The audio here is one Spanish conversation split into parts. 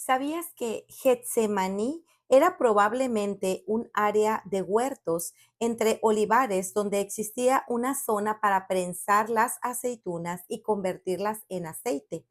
¿Sabías que Getsemaní era probablemente un área de huertos entre olivares donde existía una zona para prensar las aceitunas y convertirlas en aceite?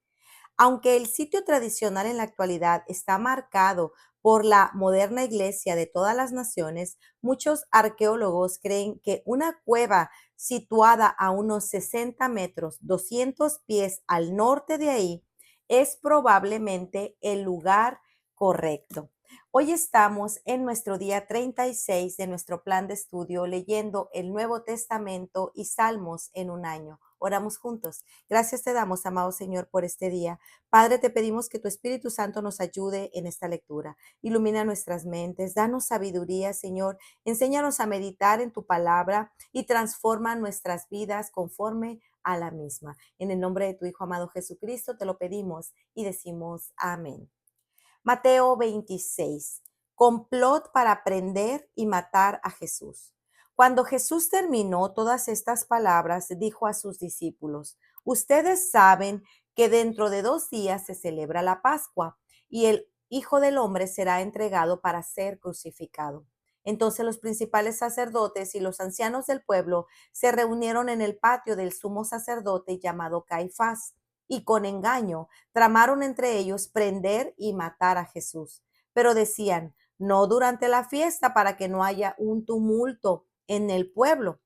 Aunque el sitio tradicional en la actualidad está marcado por la moderna iglesia de todas las naciones, muchos arqueólogos creen que una cueva situada a unos 60 metros, 200 pies al norte de ahí, es probablemente el lugar correcto. Hoy estamos en nuestro día 36 de nuestro plan de estudio leyendo el Nuevo Testamento y Salmos en un año. Oramos juntos. Gracias te damos, amado Señor, por este día. Padre, te pedimos que tu Espíritu Santo nos ayude en esta lectura. Ilumina nuestras mentes, danos sabiduría, Señor. Enséñanos a meditar en tu palabra y transforma nuestras vidas conforme a la misma. En el nombre de tu Hijo amado Jesucristo te lo pedimos y decimos amén. Mateo 26. Complot para prender y matar a Jesús. Cuando Jesús terminó todas estas palabras, dijo a sus discípulos: Ustedes saben que dentro de 2 días se celebra la Pascua y el Hijo del Hombre será entregado para ser crucificado. Entonces los principales sacerdotes y los ancianos del pueblo se reunieron en el patio del sumo sacerdote llamado Caifás y con engaño tramaron entre ellos prender y matar a Jesús. Pero decían: no durante la fiesta, para que no haya un tumulto en el pueblo.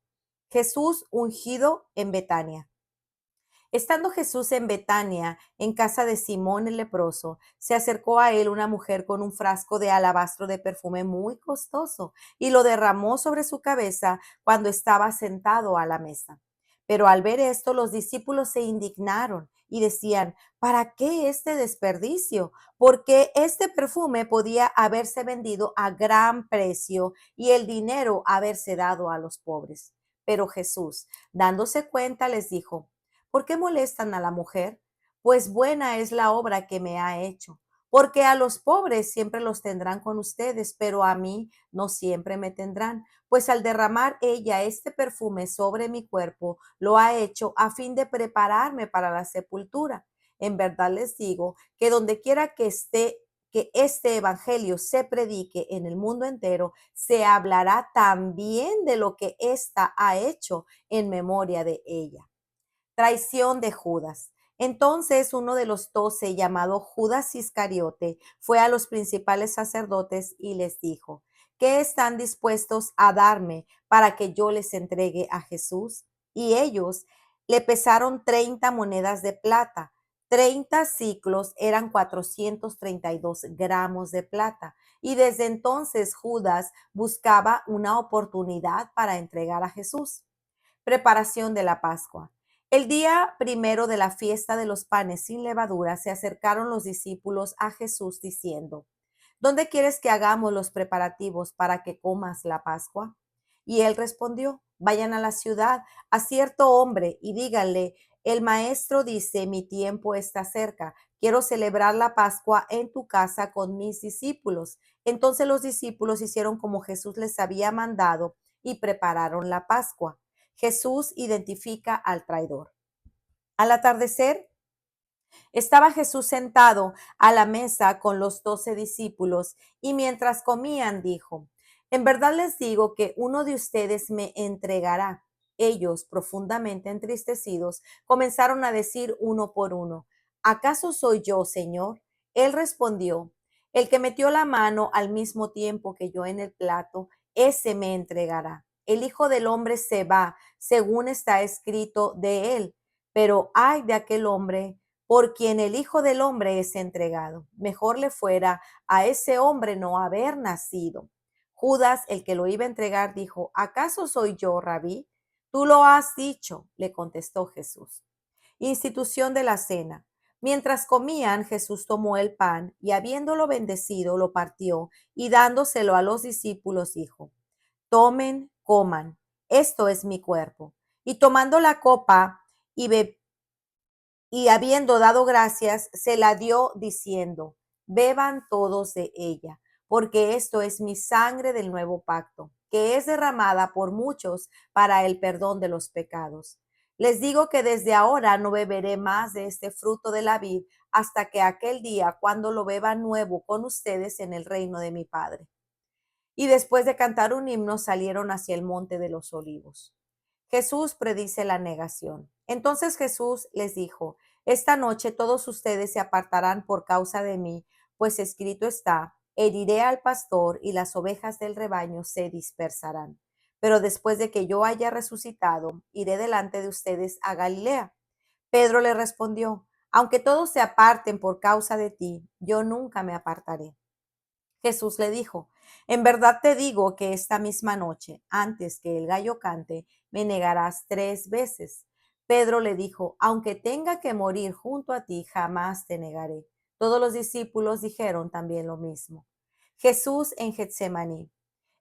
Jesús ungido en Betania. Estando Jesús en Betania, en casa de Simón el leproso, se acercó a él una mujer con un frasco de alabastro de perfume muy costoso y lo derramó sobre su cabeza cuando estaba sentado a la mesa. Pero al ver esto, los discípulos se indignaron y decían: ¿para qué este desperdicio? Porque este perfume podía haberse vendido a gran precio y el dinero haberse dado a los pobres. Pero Jesús, dándose cuenta, les dijo: ¿por qué molestan a la mujer? Pues buena es la obra que me ha hecho. Porque a los pobres siempre los tendrán con ustedes, pero a mí no siempre me tendrán. Pues al derramar ella este perfume sobre mi cuerpo, lo ha hecho a fin de prepararme para la sepultura. En verdad les digo que donde quiera que este evangelio se predique en el mundo entero, se hablará también de lo que ésta ha hecho en memoria de ella. Traición de Judas. Entonces uno de los 12, llamado Judas Iscariote, fue a los principales sacerdotes y les dijo: ¿qué están dispuestos a darme para que yo les entregue a Jesús? Y ellos le pesaron 30 monedas de plata. 30 siclos eran 432 gramos de plata. Y desde entonces Judas buscaba una oportunidad para entregar a Jesús. Preparación de la Pascua. El día primero de la fiesta de los panes sin levadura se acercaron los discípulos a Jesús diciendo: ¿dónde quieres que hagamos los preparativos para que comas la Pascua? Y él respondió: vayan a la ciudad a cierto hombre y díganle: el maestro dice, mi tiempo está cerca, quiero celebrar la Pascua en tu casa con mis discípulos. Entonces los discípulos hicieron como Jesús les había mandado y prepararon la Pascua. Jesús identifica al traidor. Al atardecer, estaba Jesús sentado a la mesa con los 12 discípulos y mientras comían dijo: en verdad les digo que uno de ustedes me entregará. Ellos, profundamente entristecidos, comenzaron a decir uno por uno: ¿acaso soy yo, Señor? Él respondió: el que metió la mano al mismo tiempo que yo en el plato, ese me entregará. El Hijo del Hombre se va, según está escrito de él, pero ay de aquel hombre por quien el Hijo del Hombre es entregado. Mejor le fuera a ese hombre no haber nacido. Judas, el que lo iba a entregar, dijo: ¿acaso soy yo, Rabí? Tú lo has dicho, le contestó Jesús. Institución de la cena. Mientras comían, Jesús tomó el pan y habiéndolo bendecido, lo partió y dándoselo a los discípulos, dijo: tomen, coman, esto es mi cuerpo. Y tomando la copa y habiendo dado gracias, se la dio diciendo: beban todos de ella, porque esto es mi sangre del nuevo pacto, que es derramada por muchos para el perdón de los pecados. Les digo que desde ahora no beberé más de este fruto de la vid hasta que aquel día cuando lo beba nuevo con ustedes en el reino de mi Padre. Y después de cantar un himno salieron hacia el monte de los olivos. Jesús predice la negación. Entonces Jesús les dijo, esta noche todos ustedes se apartarán por causa de mí, pues escrito está, heriré al pastor y las ovejas del rebaño se dispersarán. Pero después de que yo haya resucitado, iré delante de ustedes a Galilea. Pedro le respondió, aunque todos se aparten por causa de ti, yo nunca me apartaré. Jesús le dijo, en verdad te digo que esta misma noche, antes que el gallo cante, me negarás 3 veces. Pedro le dijo, aunque tenga que morir junto a ti, jamás te negaré. Todos los discípulos dijeron también lo mismo. Jesús en Getsemaní.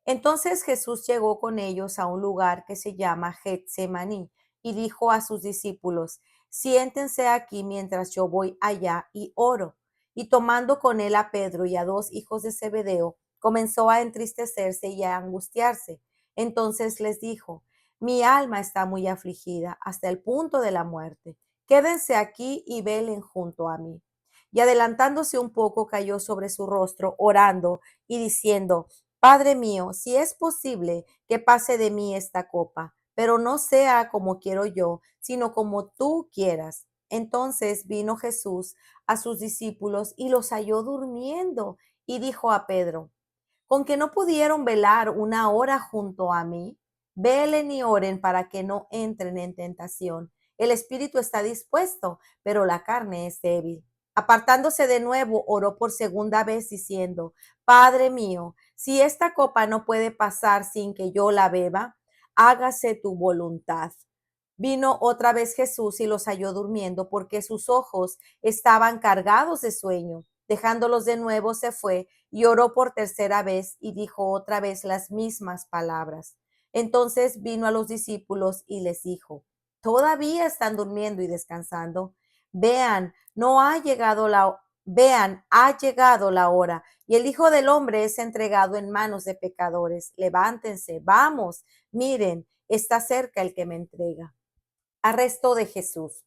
Entonces Jesús llegó con ellos a un lugar que se llama Getsemaní y dijo a sus discípulos, siéntense aquí mientras yo voy allá y oro. Y tomando con él a Pedro y a 2 hijos de Zebedeo, comenzó a entristecerse y a angustiarse. Entonces les dijo, mi alma está muy afligida hasta el punto de la muerte. Quédense aquí y velen junto a mí. Y adelantándose un poco, cayó sobre su rostro, orando y diciendo, Padre mío, si es posible que pase de mí esta copa, pero no sea como quiero yo, sino como tú quieras. Entonces vino Jesús a sus discípulos y los halló durmiendo y dijo a Pedro, ¿con que no pudieron velar una hora junto a mí? Velen y oren para que no entren en tentación. El espíritu está dispuesto, pero la carne es débil. Apartándose de nuevo, oró por segunda vez diciendo, Padre mío, si esta copa no puede pasar sin que yo la beba, hágase tu voluntad. Vino otra vez Jesús y los halló durmiendo porque sus ojos estaban cargados de sueño. Dejándolos de nuevo se fue y oró por tercera vez y dijo otra vez las mismas palabras. Entonces vino a los discípulos y les dijo, ¿todavía están durmiendo y descansando? Vean, no ha llegado la Vean, ha llegado la hora y el Hijo del Hombre es entregado en manos de pecadores. Levántense, vamos, miren, está cerca el que me entrega. Arresto de Jesús.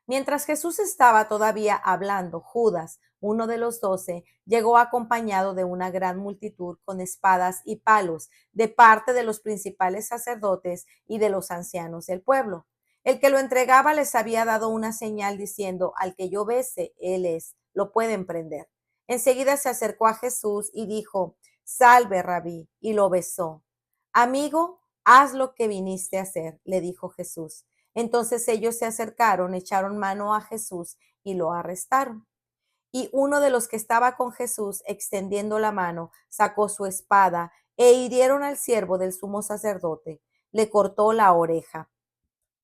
Mientras Jesús estaba todavía hablando, Judas, uno de los 12, llegó acompañado de una gran multitud con espadas y palos de parte de los principales sacerdotes y de los ancianos del pueblo. El que lo entregaba les había dado una señal diciendo, al que yo bese, él es, lo pueden prender. Enseguida se acercó a Jesús y dijo, salve, rabí, y lo besó. Amigo, haz lo que viniste a hacer, le dijo Jesús. Entonces ellos se acercaron, echaron mano a Jesús y lo arrestaron. Y uno de los que estaba con Jesús, extendiendo la mano, sacó su espada e hirieron al siervo del sumo sacerdote. Le cortó la oreja.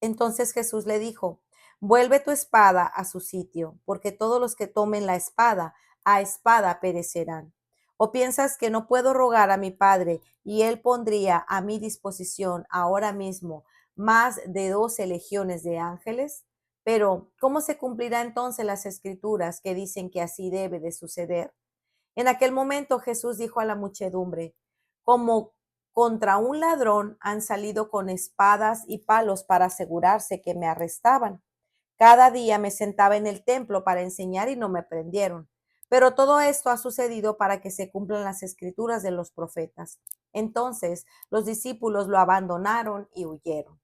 Entonces Jesús le dijo, vuelve tu espada a su sitio, porque todos los que tomen la espada, a espada perecerán. ¿O piensas que no puedo rogar a mi Padre y él pondría a mi disposición ahora mismo más de 12 legiones de ángeles? Pero, ¿cómo se cumplirá entonces las escrituras que dicen que así debe de suceder? En aquel momento Jesús dijo a la muchedumbre, como contra un ladrón han salido con espadas y palos para asegurarse que me arrestaban. Cada día me sentaba en el templo para enseñar y no me prendieron. Pero todo esto ha sucedido para que se cumplan las escrituras de los profetas. Entonces los discípulos lo abandonaron y huyeron.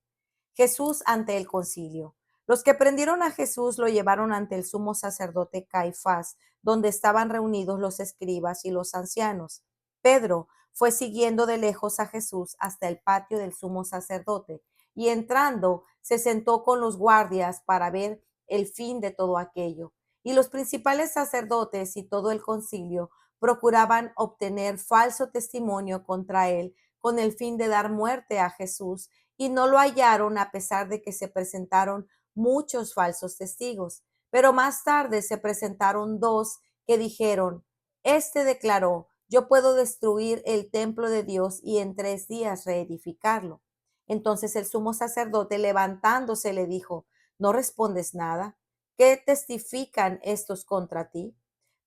Jesús ante el concilio. Los que prendieron a Jesús lo llevaron ante el sumo sacerdote Caifás, donde estaban reunidos los escribas y los ancianos. Pedro fue siguiendo de lejos a Jesús hasta el patio del sumo sacerdote y entrando se sentó con los guardias para ver el fin de todo aquello. Y los principales sacerdotes y todo el concilio procuraban obtener falso testimonio contra él con el fin de dar muerte a Jesús y no lo hallaron a pesar de que se presentaron muchos falsos testigos. Pero más tarde se presentaron 2 que dijeron, este declaró, yo puedo destruir el templo de Dios y en 3 días reedificarlo. Entonces el sumo sacerdote levantándose le dijo, ¿no respondes nada? ¿Qué testifican estos contra ti?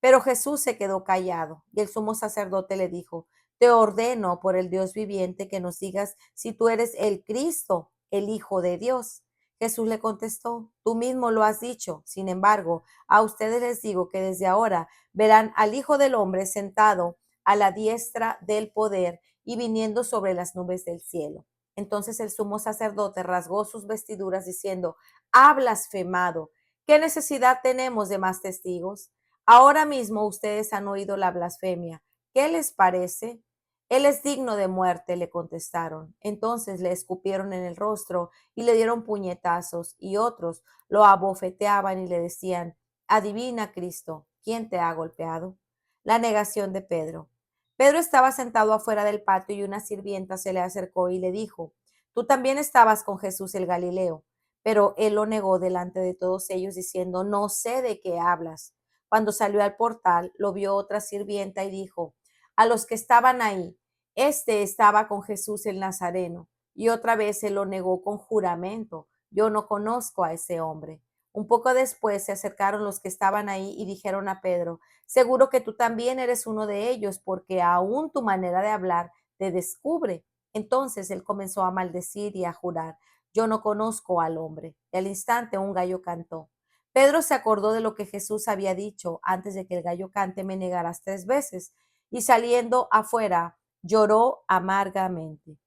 Pero Jesús se quedó callado y el sumo sacerdote le dijo, te ordeno por el Dios viviente que nos digas si tú eres el Cristo, el Hijo de Dios. Jesús le contestó, tú mismo lo has dicho. Sin embargo, a ustedes les digo que desde ahora verán al Hijo del Hombre sentado a la diestra del poder y viniendo sobre las nubes del cielo. Entonces el sumo sacerdote rasgó sus vestiduras diciendo, ha blasfemado. ¿Qué necesidad tenemos de más testigos? Ahora mismo ustedes han oído la blasfemia. ¿Qué les parece? Él es digno de muerte, le contestaron. Entonces le escupieron en el rostro y le dieron puñetazos, y otros lo abofeteaban y le decían, adivina, Cristo, ¿quién te ha golpeado? La negación de Pedro. Pedro estaba sentado afuera del patio y una sirvienta se le acercó y le dijo, tú también estabas con Jesús el Galileo. Pero él lo negó delante de todos ellos diciendo, no sé de qué hablas. Cuando salió al portal, lo vio otra sirvienta y dijo, a los que estaban ahí, este estaba con Jesús el Nazareno. Y otra vez se lo negó con juramento. Yo no conozco a ese hombre. Un poco después se acercaron los que estaban ahí y dijeron a Pedro, seguro que tú también eres uno de ellos, porque aún tu manera de hablar te descubre. Entonces él comenzó a maldecir y a jurar, yo no conozco al hombre. Y al instante un gallo cantó. Pedro se acordó de lo que Jesús había dicho, antes de que el gallo cante me negarás 3 veces. Y saliendo afuera, lloró amargamente.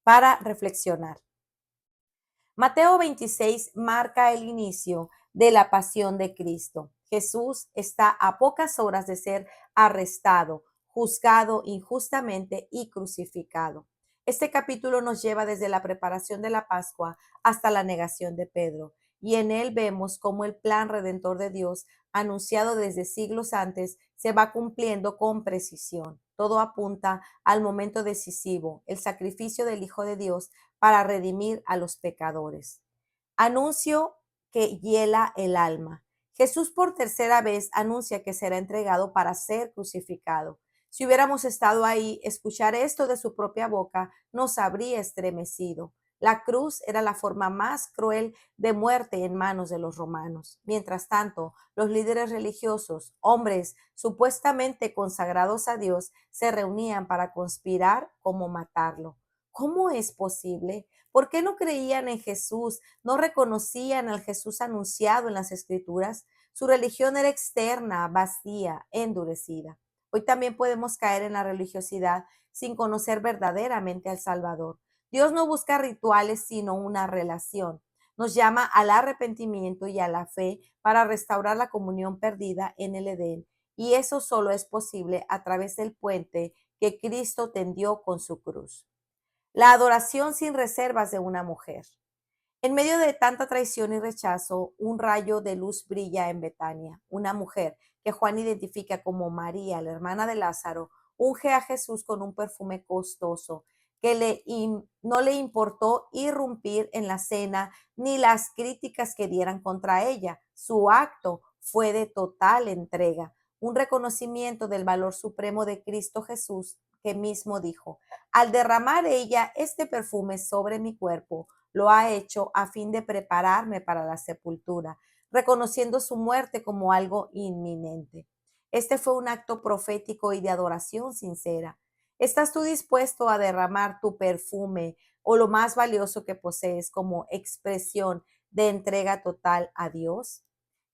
Para reflexionar. Mateo 26 marca el inicio de la pasión de Cristo. Jesús está a pocas horas de ser arrestado, juzgado injustamente y crucificado. Este capítulo nos lleva desde la preparación de la Pascua hasta la negación de Pedro, y en él vemos cómo el plan redentor de Dios, anunciado desde siglos antes, se va cumpliendo con precisión. Todo apunta al momento decisivo, el sacrificio del Hijo de Dios para redimir a los pecadores. Anuncio que hiela el alma. Jesús por tercera vez anuncia que será entregado para ser crucificado. Si hubiéramos estado ahí, escuchar esto de su propia boca nos habría estremecido. La cruz era la forma más cruel de muerte en manos de los romanos. Mientras tanto, los líderes religiosos, hombres supuestamente consagrados a Dios, se reunían para conspirar cómo matarlo. ¿Cómo es posible? ¿Por qué no creían en Jesús? ¿No reconocían al Jesús anunciado en las Escrituras? Su religión era externa, vacía, endurecida. Hoy también podemos caer en la religiosidad sin conocer verdaderamente al Salvador. Dios no busca rituales, sino una relación. Nos llama al arrepentimiento y a la fe para restaurar la comunión perdida en el Edén. Y eso solo es posible a través del puente que Cristo tendió con su cruz. La adoración sin reservas de una mujer. En medio de tanta traición y rechazo, un rayo de luz brilla en Betania. Una mujer que Juan identifica como María, la hermana de Lázaro, unge a Jesús con un perfume costoso que no le importó irrumpir en la cena ni las críticas que dieran contra ella. Su acto fue de total entrega, un reconocimiento del valor supremo de Cristo Jesús, que mismo dijo, al derramar ella este perfume sobre mi cuerpo, lo ha hecho a fin de prepararme para la sepultura, reconociendo su muerte como algo inminente. Este fue un acto profético y de adoración sincera. ¿Estás tú dispuesto a derramar tu perfume o lo más valioso que posees como expresión de entrega total a Dios?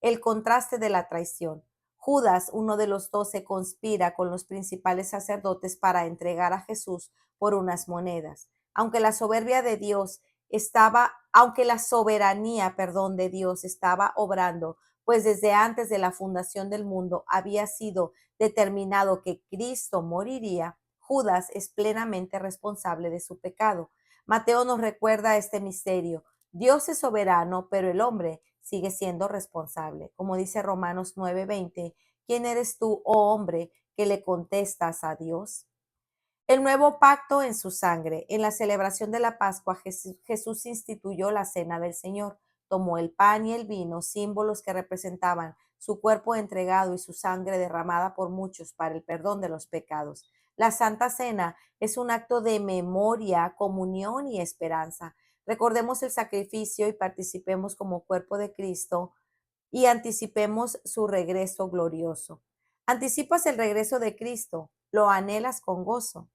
El contraste de la traición. Judas, uno de los 12, conspira con los principales sacerdotes para entregar a Jesús por unas monedas. Aunque la soberanía, de Dios estaba obrando, pues desde antes de la fundación del mundo había sido determinado que Cristo moriría, Judas es plenamente responsable de su pecado. Mateo nos recuerda este misterio. Dios es soberano, pero el hombre sigue siendo responsable. Como dice Romanos 9:20, ¿quién eres tú, oh hombre, que le contestas a Dios? El nuevo pacto en su sangre. En la celebración de la Pascua, Jesús instituyó la cena del Señor. Tomó el pan y el vino, símbolos que representaban su cuerpo entregado y su sangre derramada por muchos para el perdón de los pecados. La Santa Cena es un acto de memoria, comunión y esperanza. Recordemos el sacrificio y participemos como cuerpo de Cristo y anticipemos su regreso glorioso. ¿Anticipas el regreso de Cristo? ¿Lo anhelas con gozo?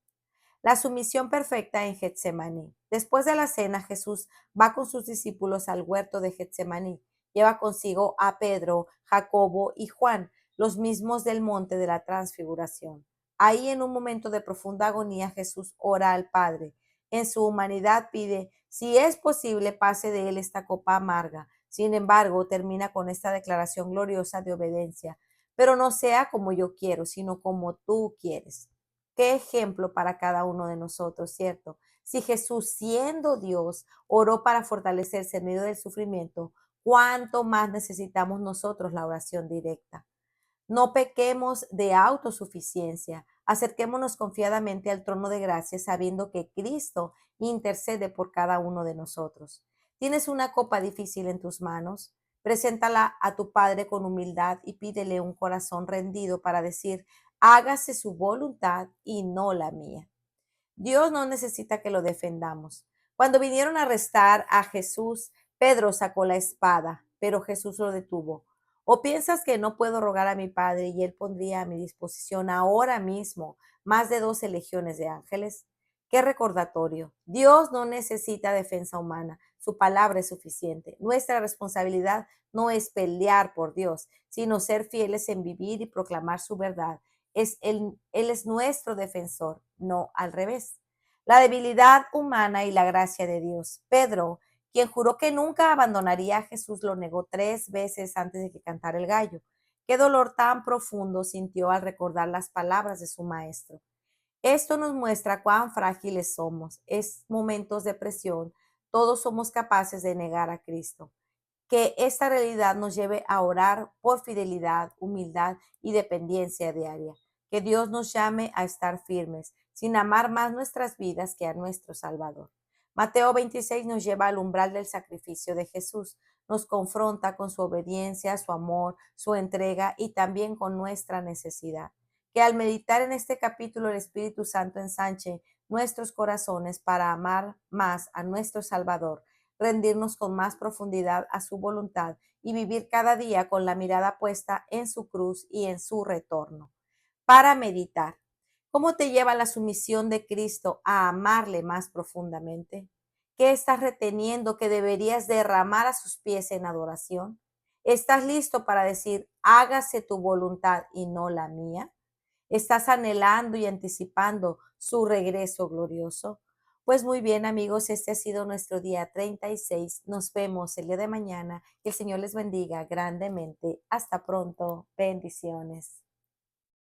La sumisión perfecta en Getsemaní. Después de la cena, Jesús va con sus discípulos al huerto de Getsemaní. Lleva consigo a Pedro, Jacobo y Juan, los mismos del monte de la transfiguración. Ahí, en un momento de profunda agonía, Jesús ora al Padre. En su humanidad pide, si es posible, pase de él esta copa amarga. Sin embargo, termina con esta declaración gloriosa de obediencia. Pero no sea como yo quiero, sino como tú quieres. Qué ejemplo para cada uno de nosotros, ¿cierto? Si Jesús, siendo Dios, oró para fortalecerse en medio del sufrimiento, ¿cuánto más necesitamos nosotros la oración directa? No pequemos de autosuficiencia. Acerquémonos confiadamente al trono de gracia, sabiendo que Cristo intercede por cada uno de nosotros. ¿Tienes una copa difícil en tus manos? Preséntala a tu Padre con humildad y pídele un corazón rendido para decir, hágase su voluntad y no la mía. Dios no necesita que lo defendamos. Cuando vinieron a arrestar a Jesús, Pedro sacó la espada, pero Jesús lo detuvo. ¿O piensas que no puedo rogar a mi Padre y Él pondría a mi disposición ahora mismo más de 12 legiones de ángeles? Qué recordatorio. Dios no necesita defensa humana. Su palabra es suficiente. Nuestra responsabilidad no es pelear por Dios, sino ser fieles en vivir y proclamar su verdad. Él es nuestro defensor, no al revés. La debilidad humana y la gracia de Dios. Pedro, quien juró que nunca abandonaría a Jesús, lo negó 3 veces antes de que cantara el gallo. Qué dolor tan profundo sintió al recordar las palabras de su maestro. Esto nos muestra cuán frágiles somos. Es momentos de presión. Todos somos capaces de negar a Cristo. Que esta realidad nos lleve a orar por fidelidad, humildad y dependencia diaria. Que Dios nos llame a estar firmes, sin amar más nuestras vidas que a nuestro Salvador. Mateo 26 nos lleva al umbral del sacrificio de Jesús. Nos confronta con su obediencia, su amor, su entrega y también con nuestra necesidad. Que al meditar en este capítulo el Espíritu Santo ensanche nuestros corazones para amar más a nuestro Salvador, rendirnos con más profundidad a su voluntad y vivir cada día con la mirada puesta en su cruz y en su retorno. Para meditar, ¿cómo te lleva la sumisión de Cristo a amarle más profundamente? ¿Qué estás reteniendo que deberías derramar a sus pies en adoración? ¿Estás listo para decir, hágase tu voluntad y no la mía? ¿Estás anhelando y anticipando su regreso glorioso? Pues muy bien, amigos, este ha sido nuestro día 36. Nos vemos el día de mañana. Que el Señor les bendiga grandemente. Hasta pronto. Bendiciones.